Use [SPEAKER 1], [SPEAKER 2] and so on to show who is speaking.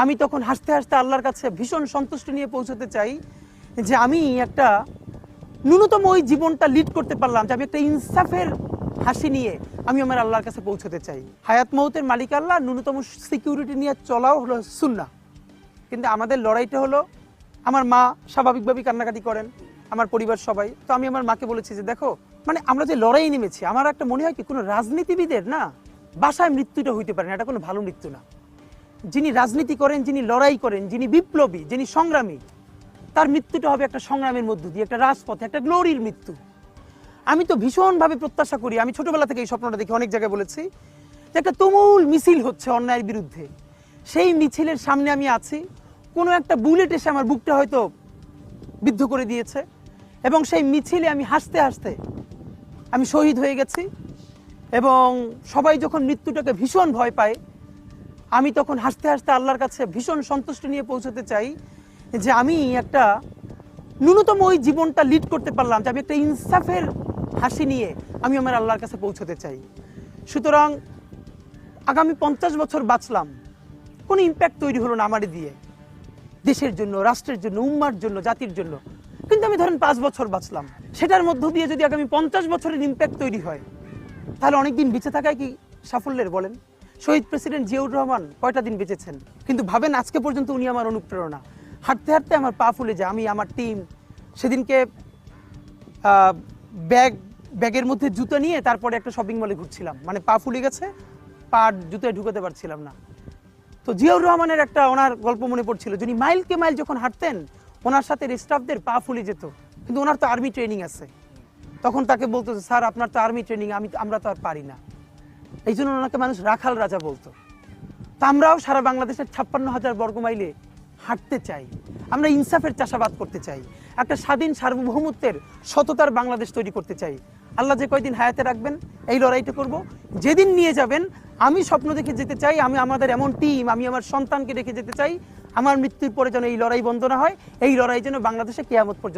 [SPEAKER 1] আমি তখন হাসতে হাসতে আল্লাহর কাছে ভীষণ সন্তুষ্টি নিয়ে পৌঁছতে চাই যে আমি একটা ন্যূনতম ওই জীবনটা লিড করতে পারলাম, যে আমি একটা ইনসাফের হাসি নিয়ে আমি আমার আল্লাহর কাছে পৌঁছতে চাই। হায়াত মৌতের মালিক আল্লাহ, ন্যূনতম সিকিউরিটি নিয়ে চলাও হলো সুন্নাহ। কিন্তু আমাদের লড়াইটা হলো, আমার মা স্বাভাবিকভাবেই কান্নাকাটি করেন, আমার পরিবার সবাই। তো আমি আমার মাকে বলেছি যে দেখো, মানে আমরা যে লড়াই নেমেছি, আমার একটা মনে হয় কি কোনো রাজনীতিবিদের না বাসায় মৃত্যুটা হইতে পারে না, এটা কোনো ভালো মৃত্যু না। যিনি রাজনীতি করেন, যিনি লড়াই করেন, যিনি বিপ্লবী, যিনি সংগ্রামী, তার মৃত্যুটা হবে একটা সংগ্রামের মধ্য দিয়ে, একটা রাজপথে, একটা গ্লোরির মৃত্যু। আমি তো ভীষণভাবে প্রত্যাশা করি, আমি ছোটবেলা থেকে এই স্বপ্নটা দেখি, অনেক জায়গায় বলেছি যে একটা তুমুল মিছিল হচ্ছে অন্যায়ের বিরুদ্ধে, সেই মিছিলের সামনে আমি আছি, কোনো একটা বুলেট এসে আমার বুকটা হয়তো বিদ্ধ করে দিয়েছে, এবং সেই মিছিলে আমি হাসতে হাসতে আমি শহীদ হয়ে গেছি। এবং সবাই যখন মৃত্যুটাকে ভীষণ ভয় পায়, আমি তখন হাসতে হাসতে আল্লাহর কাছে ভীষণ সন্তুষ্টি নিয়ে পৌঁছতে চাই যে আমি একটা ন্যূনতম ওই জীবনটা লিড করতে পারলাম, যে আমি একটা ইনসাফের হাসি নিয়ে আমি আমার আল্লাহর কাছে পৌঁছতে চাই। সুতরাং আগামী 50 বছর বাঁচলাম, কোনো ইম্প্যাক্ট তৈরি হলো না আমারে দিয়ে, দেশের জন্য, রাষ্ট্রের জন্য, উম্মার জন্য, জাতির জন্য। কিন্তু আমি ধরেন 5 বছর বাঁচলাম, সেটার মধ্য দিয়ে যদি আগামী 50 বছরের ইম্প্যাক্ট তৈরি হয়, তাহলে অনেকদিন বেঁচে থাকায় কি সাফল্যের বলেন? শহীদ প্রেসিডেন্ট জিয়াউর রহমান কয়টা দিন বেঁচেছেন, কিন্তু ভাবেন আজকে পর্যন্ত উনি আমার অনুপ্রেরণা। হাঁটতে হাঁটতে আমার পা ফুলে যায়, আমি, আমার টিম সেদিনকে ব্যাগের মধ্যে জুতো নিয়ে তারপরে একটা শপিং মলে ঘুরছিলাম, মানে পা ফুলে গেছে, পা জুতোয় ঢুকাতে পারছিলাম না। তো জিয়াউর রহমানের একটা ওনার গল্প মনে পড়ছিল, যিনি মাইলকে মাইল যখন হাঁটতেন, ওনার সাথে স্টাফদের পা ফুলে যেত, কিন্তু ওনার তো আর্মি ট্রেনিং আছে। তখন তাকে বলতো যে স্যার আপনার তো আর্মি ট্রেনিং, আমরা তো আর পারি না। এই জন্য ওনাকে মানুষ রাখাল রাজা বলতো। তা আমরাও সারা বাংলাদেশের 56,000 বর্গমাইলে হাঁটতে চাই, আমরা ইনসাফের চাষাবাদ করতে চাই, একটা স্বাধীন সার্বভৌমত্বের সততার বাংলাদেশ তৈরি করতে চাই। আল্লাহ যে কয়দিন হায়াতে রাখবেন এই লড়াইটা করব। যেদিন নিয়ে যাবেন আমি স্বপ্ন দেখে যেতে চাই, আমি আমাদের এমন টিম, আমি আমার সন্তানকে রেখে যেতে চাই, আমার মৃত্যুর পরে যেন এই লড়াই বন্ধ না হয়, এই লড়াই যেন বাংলাদেশে কিয়ামত পর্যন্ত